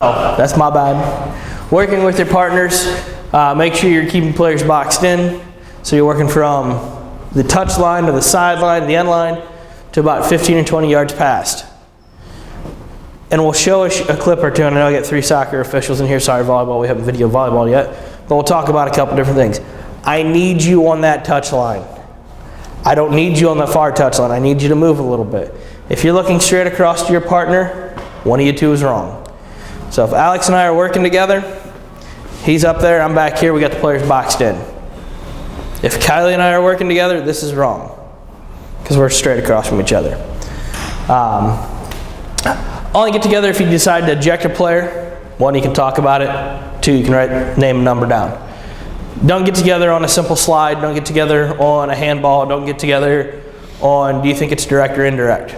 Oh, that's my bad. Working with your partners, make sure you're keeping players boxed in. So you're working from the touch line to the sideline, the end line, to about 15 or 20 yards past. And we'll show a clip or two, and I know I got 3 soccer officials in here. Sorry, volleyball, we haven't video volleyball yet. But we'll talk about a couple different things. I need you on that touch line. I don't need you on the far touch line. I need you to move a little bit. If you're looking straight across to your partner, one of you two is wrong. So if Alex and I are working together, he's up there, I'm back here, we got the players boxed in. If Kylie and I are working together, this is wrong, because we're straight across from each other. Only get together if you decide to eject a player. 1, you can talk about it. 2, you can name a number down. Don't get together on a simple slide. Don't get together on a handball. Don't get together on, do you think it's direct or indirect?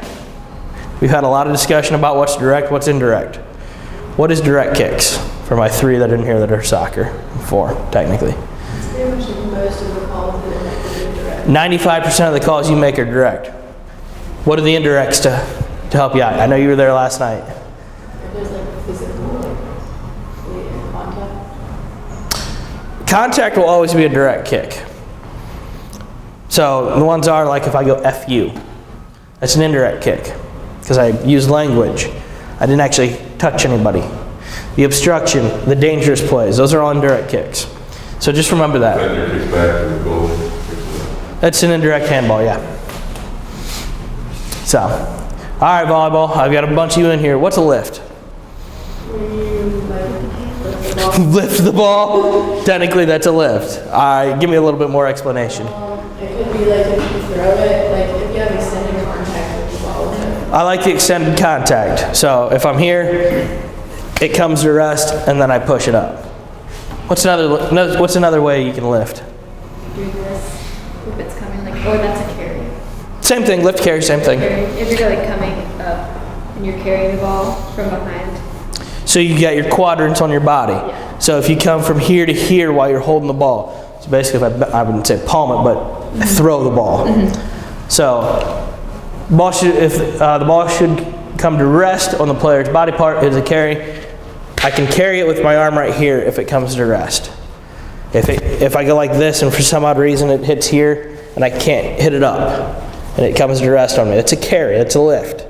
We've had a lot of discussion about what's direct, what's indirect. What is direct kicks? For my 3 that are in here that are soccer, 4 technically. It's pretty much most of the calls that are indirect. 95% of the calls you make are direct. What are the indirects to help you out? I know you were there last night. There's like physical, contact. Contact will always be a direct kick. So the ones are like if I go F you, that's an indirect kick because I use language. I didn't actually touch anybody. The obstruction, the dangerous plays, those are all indirect kicks. So just remember that. That's an indirect handball, yeah. So, all right, volleyball, I've got a bunch of you in here. What's a lift? Lift the ball? Technically, that's a lift. All right, give me a little bit more explanation. It could be like if you throw it, like if you have extended contact with the ball. I like the extended contact. So if I'm here, it comes to rest, and then I push it up. What's another way you can lift? Do this if it's coming like, or that's a carry. Same thing, lift, carry, same thing. If you're like coming up and you're carrying the ball from behind. So you got your quadrants on your body. Yeah. So if you come from here to here while you're holding the ball, so basically I wouldn't say palm it, but throw the ball. So if the ball should come to rest on the player's body part, is a carry. I can carry it with my arm right here if it comes to rest. If I go like this and for some odd reason it hits here and I can't hit it up and it comes to rest on me, it's a carry, it's a lift.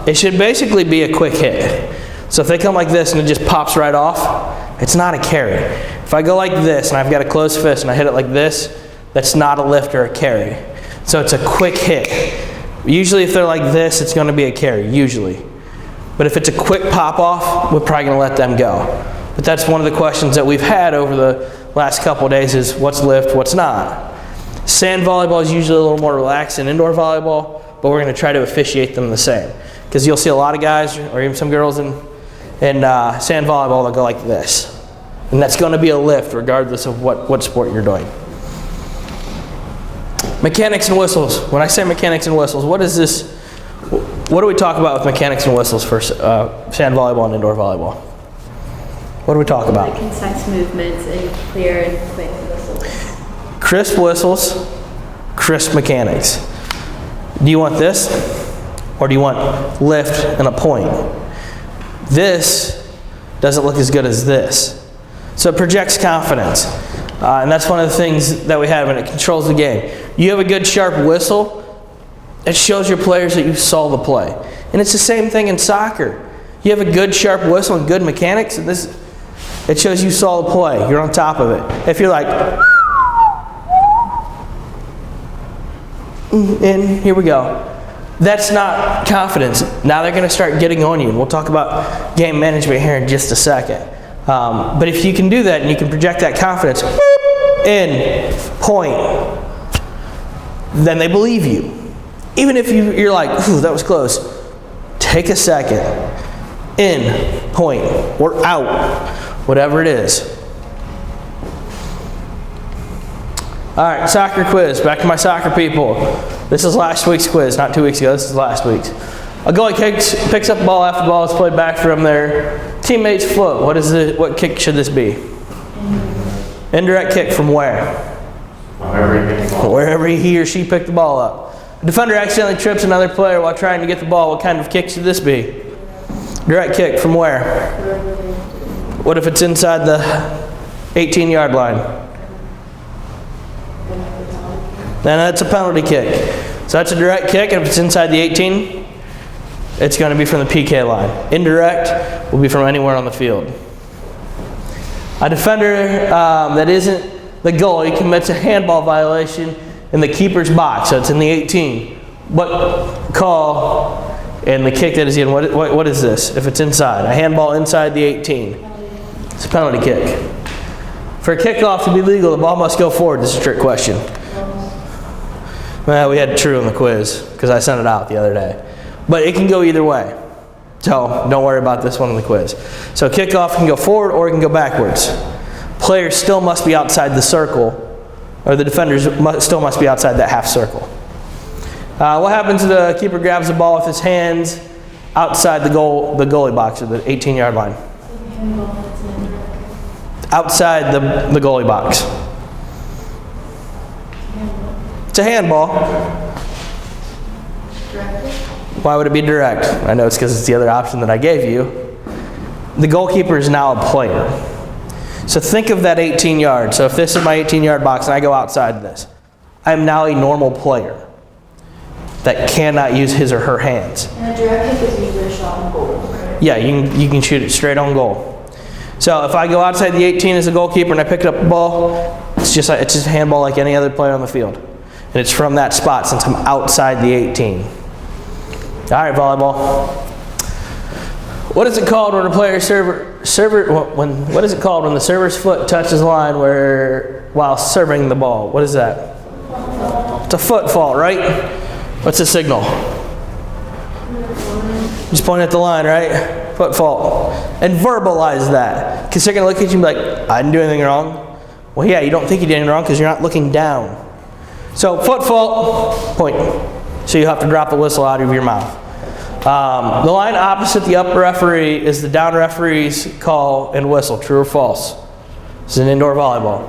It should basically be a quick hit. So if they come like this and it just pops right off, it's not a carry. If I go like this and I've got a closed fist and I hit it like this, that's not a lift or a carry. So it's a quick hit. Usually if they're like this, it's going to be a carry, usually. But if it's a quick pop off, we're probably going to let them go. But that's one of the questions that we've had over the last couple of days is what's lift, what's not. Sand volleyball is usually a little more relaxed than indoor volleyball, but we're going to try to officiate them the same. Because you'll see a lot of guys, or even some girls in sand volleyball, they'll go like this. And that's going to be a lift regardless of what sport you're doing. Mechanics and whistles. When I say mechanics and whistles, what is this? What do we talk about with mechanics and whistles for sand volleyball and indoor volleyball? What do we talk about? Like concise movements and clear and quick whistles. Crisp whistles, crisp mechanics. Do you want this? Or do you want lift and a point? This doesn't look as good as this. So it projects confidence. And that's one of the things that we have, and it controls the game. You have a good sharp whistle, it shows your players that you saw the play. And it's the same thing in soccer. You have a good sharp whistle and good mechanics, and it shows you saw the play. You're on top of it. If you're like, and here we go. That's not confidence. Now they're going to start getting on you, and we'll talk about game management here in just a second. But if you can do that and you can project that confidence, in, point, then they believe you. Even if you're like, ooh, that was close, take a second, in, point, or out, whatever it is. All right, soccer quiz. Back to my soccer people. This is last week's quiz, not 2 weeks ago. This is last week's. A goalie picks up the ball after the ball is played back from their teammate's foot. What kick should this be? Indirect kick from where? Wherever he or she picked the ball up. A defender accidentally trips another player while trying to get the ball. What kind of kick should this be? Direct kick from where? What if it's inside the 18-yard line? Then that's a penalty kick. So that's a direct kick, and if it's inside the 18, it's going to be from the PK line. Indirect will be from anywhere on the field. A defender that isn't the goalie commits a handball violation in the keeper's box, so it's in the 18. What call and the kick that is in, what is this? If it's inside, a handball inside the 18. It's a penalty kick. For a kickoff to be legal, the ball must go forward. This is a trick question. Well, we had true on the quiz because I sent it out the other day. But it can go either way. So don't worry about this one in the quiz. So kickoff can go forward or it can go backwards. Players still must be outside the circle, or the defenders still must be outside that half circle. What happens if the keeper grabs the ball with his hands outside the goalie box or the 18-yard line? Outside the goalie box. It's a handball. Why would it be direct? I know it's because it's the other option that I gave you. The goalkeeper is now a player. So think of that 18 yards. So if this is my 18-yard box and I go outside this, I am now a normal player that cannot use his or her hands. And a direct kick is usually a shot on goal, right? Yeah, you can shoot it straight on goal. So if I go outside the 18 as a goalkeeper and I pick up the ball, it's just a handball like any other player on the field. And it's from that spot since I'm outside the 18. All right, volleyball. What is it called when a player what is it called when the server's foot touches the line while serving the ball? What is that? It's a foot fault, right? What's the signal? Just point at the line, right? Foot fault. And verbalize that. Because they're going to look at you and be like, I didn't do anything wrong. Well, yeah, you don't think you did anything wrong because you're not looking down. So foot fault, point. So you have to drop the whistle out of your mouth. The line opposite the up referee is the down referee's call and whistle. True or false? This is an indoor volleyball.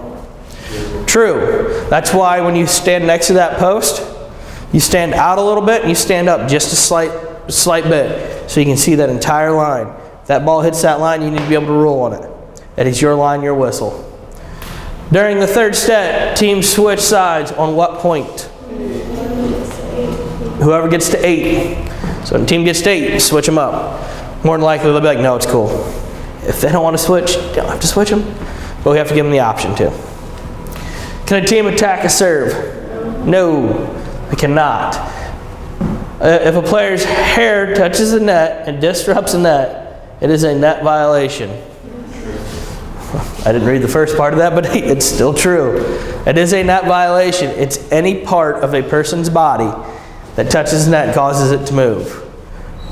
True. That's why when you stand next to that post, you stand out a little bit and you stand up just a slight bit so you can see that entire line. If that ball hits that line, you need to be able to rule on it. That is your line, your whistle. During the third set, teams switch sides on what point? Whoever gets to 8. So when the team gets to 8, switch them up. More than likely, they'll be like, no, it's cool. If they don't want to switch, you don't have to switch them. But we have to give them the option to. Can a team attack a serve? No, they cannot. If a player's hair touches the net and disrupts the net, it is a net violation. I didn't read the first part of that, but it's still true. It is a net violation. It's any part of a person's body that touches the net and causes it to move.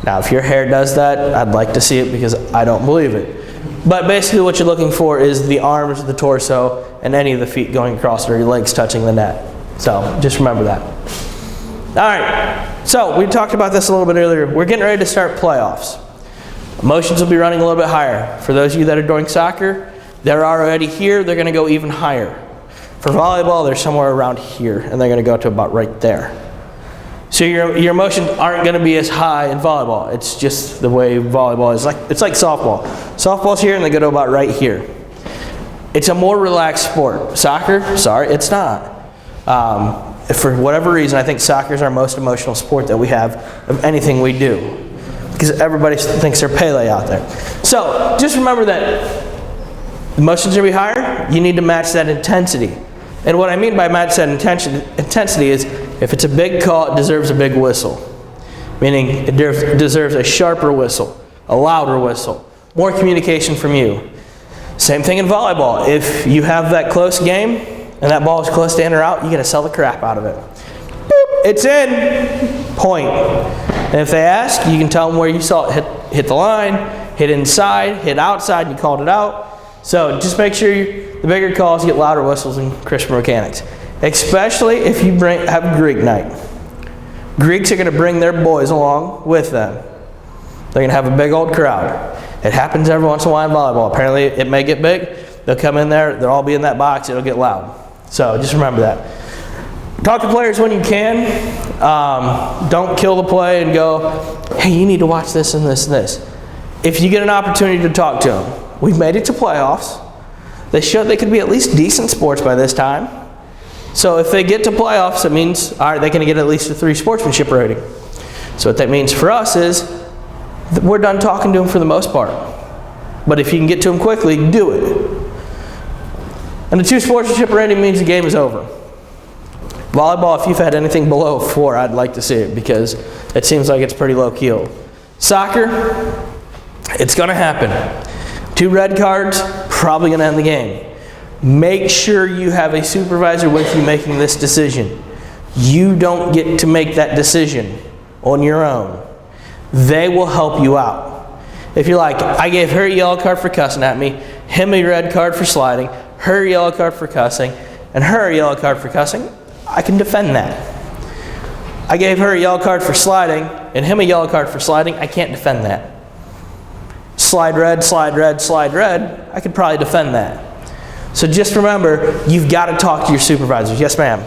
Now, if your hair does that, I'd like to see it because I don't believe it. But basically what you're looking for is the arms, the torso, and any of the feet going across or your legs touching the net. So just remember that. All right, so we talked about this a little bit earlier. We're getting ready to start playoffs. Emotions will be running a little bit higher. For those of you that are doing soccer, they're already here, they're going to go even higher. For volleyball, they're somewhere around here, and they're going to go to about right there. So your emotions aren't going to be as high in volleyball. It's just the way volleyball is. It's like softball. Softball's here, and they go to about right here. It's a more relaxed sport. Soccer, sorry, it's not. For whatever reason, I think soccer is our most emotional sport that we have of anything we do. Because everybody thinks they're Pele out there. So just remember that emotions are going to be higher. You need to match that intensity. And what I mean by match that intensity is if it's a big call, it deserves a big whistle. Meaning it deserves a sharper whistle, a louder whistle, more communication from you. Same thing in volleyball. If you have that close game and that ball is close to in or out, you got to sell the crap out of it. Boop, it's in. Point. And if they ask, you can tell them where you saw it. Hit the line, hit inside, hit outside, and you called it out. So just make sure the bigger calls get louder whistles in Christian mechanics. Especially if you have Greek night. Greeks are going to bring their boys along with them. They're going to have a big old crowd. It happens every once in a while in volleyball. Apparently it may get big. They'll come in there, they'll all be in that box, it'll get loud. So just remember that. Talk to players when you can. Don't kill the play and go, hey, you need to watch this and this and this. if you get an opportunity to talk to them, we've made it to playoffs. They showed they could be at least decent sports by this time. So if they get to playoffs, it means, all right, they can get at least a 3 sportsmanship rating. So what that means for us is that we're done talking to them for the most part. But if you can get to them quickly, do it. And the 2 sportsmanship rating means the game is over. Volleyball, if you've had anything below 4, I'd like to see it because it seems like it's pretty low-key. Soccer, it's going to happen. 2 red cards, probably going to end the game. Make sure you have a supervisor with you making this decision. You don't get to make that decision on your own. They will help you out. If you're like, I gave her a yellow card for cussing at me, him a red card for sliding, her a yellow card for cussing, and her a yellow card for cussing, I can defend that. I gave her a yellow card for sliding and him a yellow card for sliding, I can't defend that. Slide red, slide red, slide red, I could probably defend that. So just remember, you've got to talk to your supervisors. Yes, ma'am?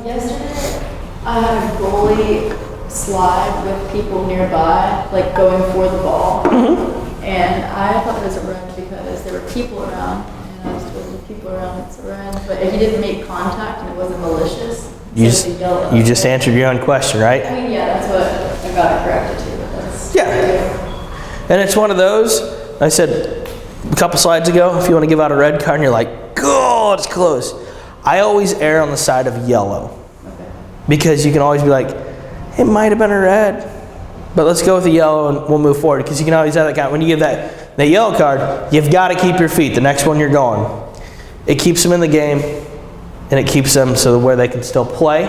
Yesterday, I had a goalie slide with people nearby, like going for the ball. Mm-hmm. And I thought it was a run because there were people around. And I was told the people around it's a run. But if you didn't make contact and it wasn't malicious, you just answered your own question, right? I mean, yeah, that's what I got it corrected to. But that's And it's one of those, I said a couple slides ago, if you want to give out a red card and you're like, oh, it's close. I always err on the side of yellow. okay. Because you can always be like, it might have been a red, but let's go with the yellow and we'll move forward. Because you can always have that kind. When you give that yellow card, you've got to keep your feet. The next one you're going. It keeps them in the game, and it keeps them so where they can still play.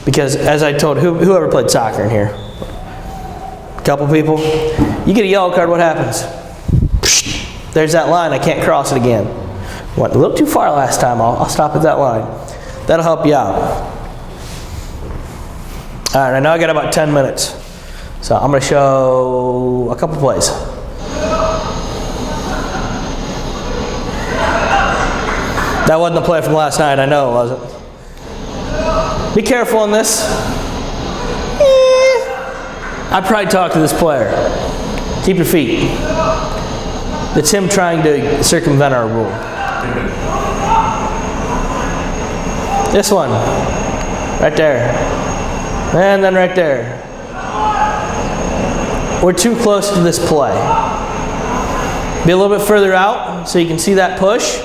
Because as I told whoever played soccer in here, a couple people, you get a yellow card, what happens? There's that line, I can't cross it again. Went a little too far last time, I'll stop at that line. That'll help you out. All right, I know I got about 10 minutes. So I'm going to show a couple plays. That wasn't the play from last night, I know it wasn't. Be careful on this. I'd probably talk to this player. Keep your feet. It's him trying to circumvent our rule. This one, right there. And then right there. We're too close to this play. Be a little bit further out so you can see that push,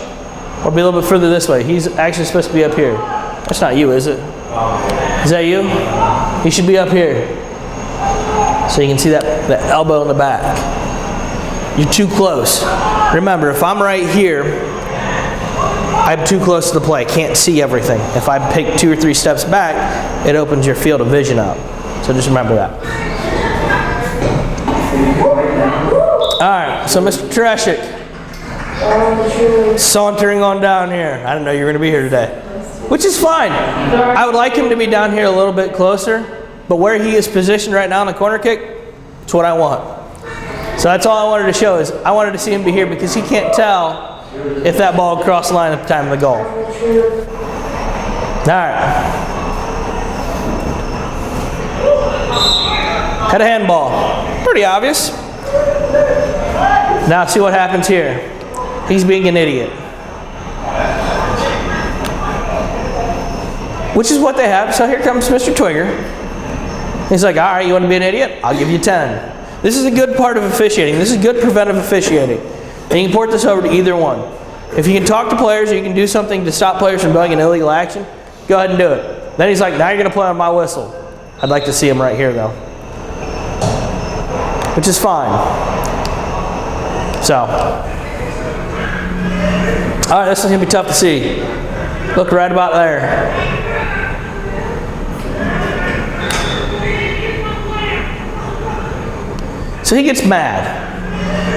or be a little bit further this way. He's actually supposed to be up here. That's not you, is it? Is that you? He should be up here. So you can see that elbow in the back. You're too close. Remember, if I'm right here, I'm too close to the play. I can't see everything. If I pick 2 or 3 steps back, it opens your field of vision up. So just remember that. All right, so Mr. Tereshik, sauntering on down here. I didn't know you were going to be here today, which is fine. I would like him to be down here a little bit closer, but where he is positioned right now in the corner kick, it's what I want. So that's all I wanted to show is I wanted to see him be here because he can't tell if that ball crossed the line at the time of the goal. All right. Had a handball. Pretty obvious. Now see what happens here. He's being an idiot. Which is what they have. So here comes Mr. Twigger. He's like, all right, you want to be an idiot? I'll give you 10. This is a good part of officiating. This is good preventive officiating. And you can port this over to either one. If you can talk to players or you can do something to stop players from doing an illegal action, go ahead and do it. Then he's like, now you're going to play on my whistle. I'd like to see him right here, though. Which is fine. So. All right, this is going to be tough to see. Look right about there. So he gets mad.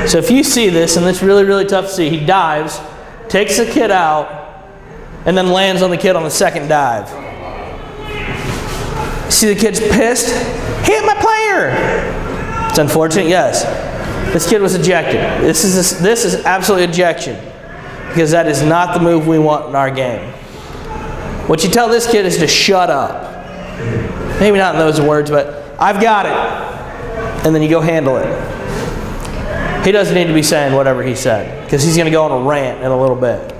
So if you see this, and it's really, really tough to see, he dives, takes the kid out, and then lands on the kid on the second dive. See the kid's pissed? Hit my player! It's unfortunate, yes. This kid was ejected. This is absolutely ejection, because that is not the move we want in our game. What you tell this kid is to shut up. Maybe not in those words, but I've got it. And then you go handle it. he doesn't need to be saying whatever he said because he's going to go on a rant in a little bit.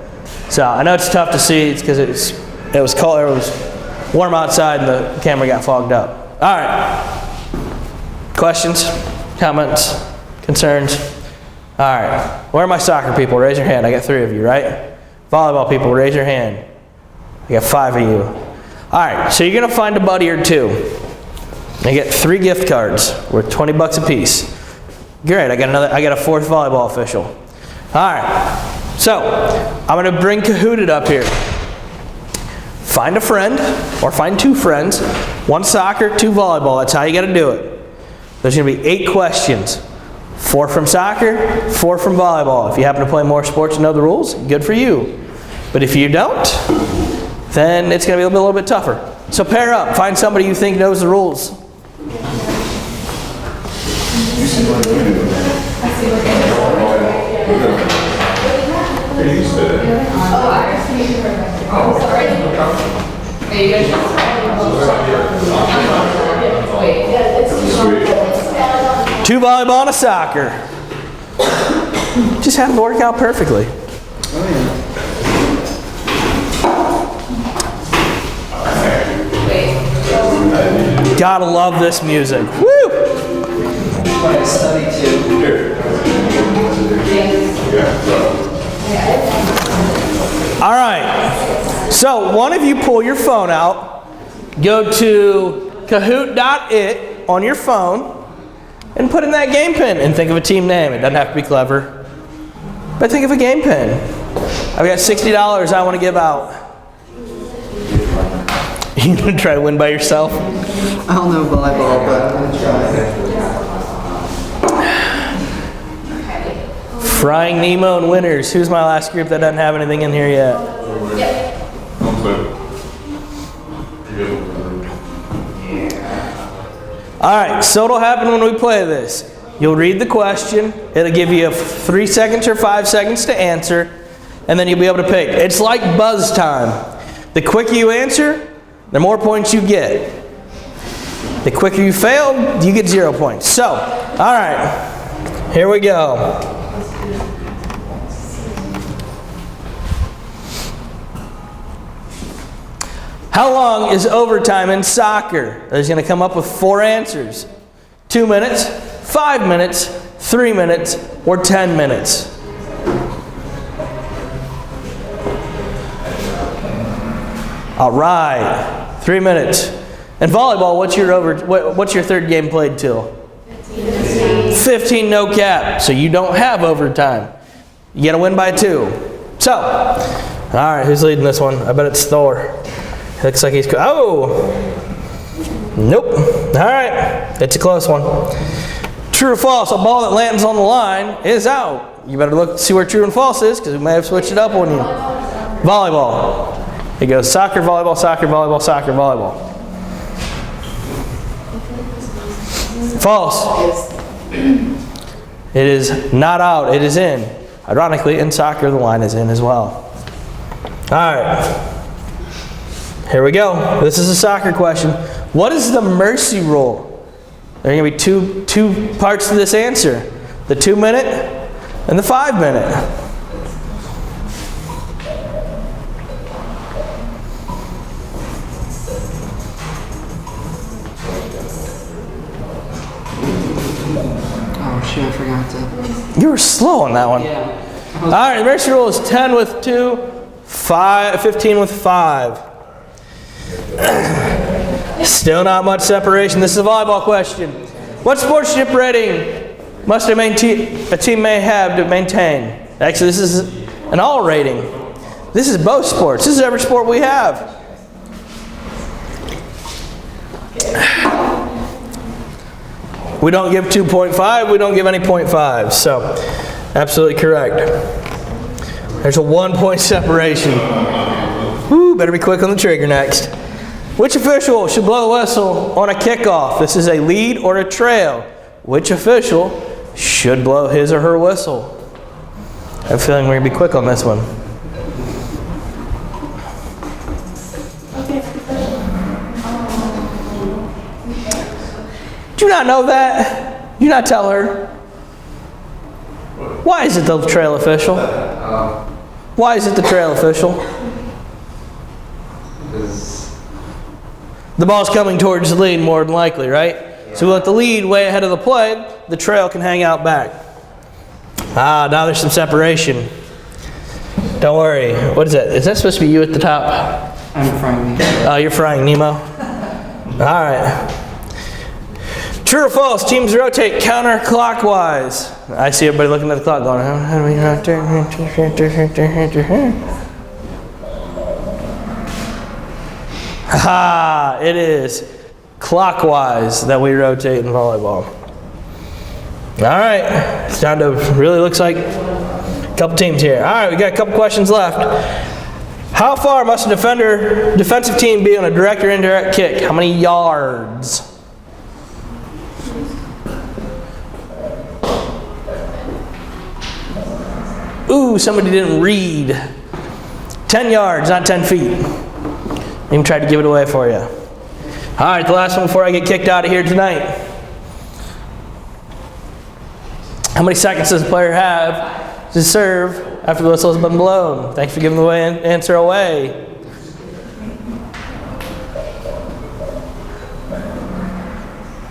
So I know it's tough to see. It's because it was cold. It was warm outside and the camera got fogged up. All right. Questions, comments, concerns? All right. Where are my soccer people? Raise your hand. I got 3 of you, right? Volleyball people, raise your hand. I got 5 of you. All right. So you're going to find a buddy or 2. And you get 3 gift cards worth $20 a piece. Great. I got a 4th volleyball official. All right. So I'm going to bring Kahooted up here. Find a friend or find 2 friends. 1 soccer, 2 volleyball. That's how you got to do it. There's going to be 8 questions. 4 from soccer, 4 from volleyball. If you happen to play more sports and know the rules, good for you. But if you don't, then it's going to be a little bit tougher. So pair up. Find somebody you think knows the rules. Two volleyball and a soccer. Just happened to work out perfectly. Gotta love this music. Woo! All right. So one of you pull your phone out, go to Kahoot.it on your phone, and put in that game pin and think of a team name. It doesn't have to be clever, but think of a game pin. I've got $60 I want to give out. You gonna try to win by yourself? I don't know volleyball, but I'm gonna try. Frying Nemo and winners. Who's my last group that doesn't have anything in here yet? All right, so what'll happen when we play this? You'll read the question. It'll give you 3 seconds or 5 seconds to answer, and then you'll be able to pick. It's like buzz time. The quicker you answer, the more points you get. The quicker you fail, you get 0 points. So, all right, here we go. How long is overtime in soccer? He's going to come up with 4 answers. 2 minutes, 5 minutes, 3 minutes, or 10 minutes. All right, 3 minutes. And volleyball, what's your third game played till? 15, no cap. So you don't have overtime. You got to win by 2. So, all right, who's leading this one? I bet it's Thor. Looks like he's, oh! Nope. All right, it's a close one. True or false, a ball that lands on the line is out. You better look see where true and false is because we may have switched it up on you. Volleyball. It goes soccer, volleyball, soccer, volleyball, soccer, volleyball. False. It is not out, it is in. Ironically, in soccer, the line is in as well. All right. Here we go. This is a soccer question. What is the mercy rule? There are going to be two parts to this answer. The 2 minute and the 5 minute. Oh shoot, I forgot to. You were slow on that one. Yeah. All right, the mercy rule is 10 with 2, 15 with 5. Still not much separation. This is a volleyball question. What sportsmanship rating must a team may have to maintain? Actually, this is an all rating. This is both sports. This is every sport we have. We don't give 2.5. We don't give any 0.5. So, absolutely correct. There's a 1 point separation. Woo, better be quick on the trigger next. Which official should blow the whistle on a kickoff? This is a lead or a trail. Which official should blow his or her whistle? I have a feeling we're going to be quick on this one. Do you not know that? Do you not tell her? Why is it the trail official? Why is it the trail official? The ball's coming towards the lead more than likely, right? So we let the lead way ahead of the play, the trail can hang out back. Ah, now there's some separation. Don't worry. What is that? Is that supposed to be you at the top? I'm frying me. Oh, you're frying Nemo? All right. True or false, teams rotate counterclockwise. I see everybody looking at the clock going, how do we rotate? Ha! It is clockwise that we rotate in volleyball. All right. It's down to, really looks like a couple teams here. All right, we got a couple questions left. How far must a defensive team be on a direct or indirect kick? How many yards? Ooh, somebody didn't read. 10 yards, not 10 feet. Even tried to give it away for you. All right, the last one before I get kicked out of here tonight. How many seconds does the player have to serve after the whistle has been blown? Thanks for giving the answer away.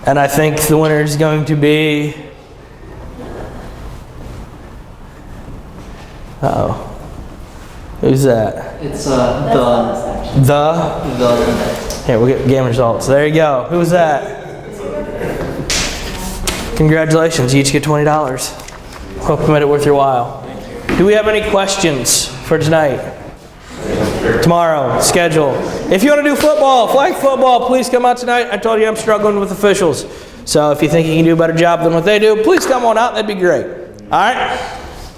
And I think the winner is going to be... Uh-oh. Who's that? It's The? Here, we'll get game results. There you go. Who was that? Congratulations. You each get $20. Hope you made it worth your while. Do we have any questions for tonight? Tomorrow, schedule. If you want to do football, flag football, please come out tonight. I told you I'm struggling with officials. So if you think you can do a better job than what they do, please come on out. That'd be great. All right?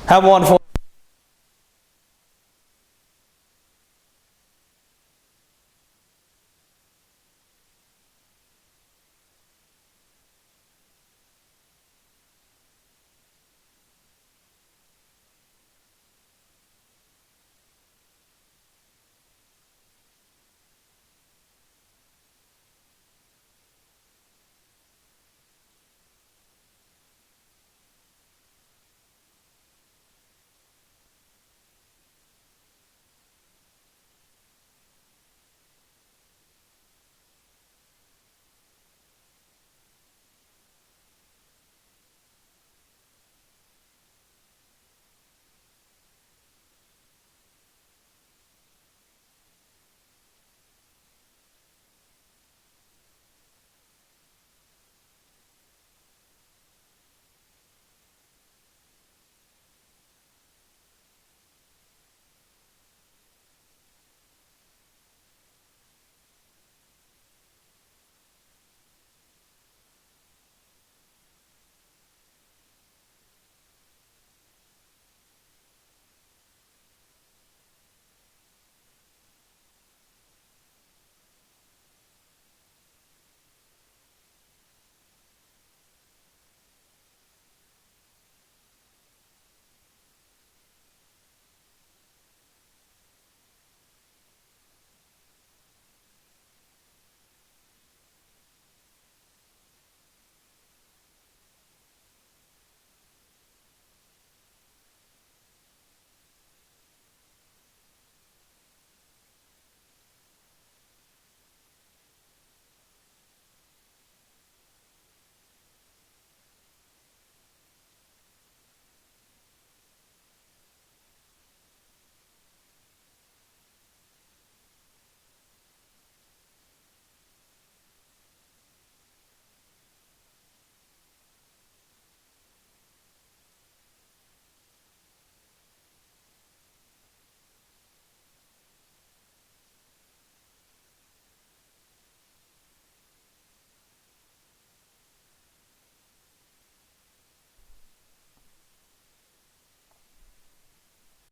Have a wonderful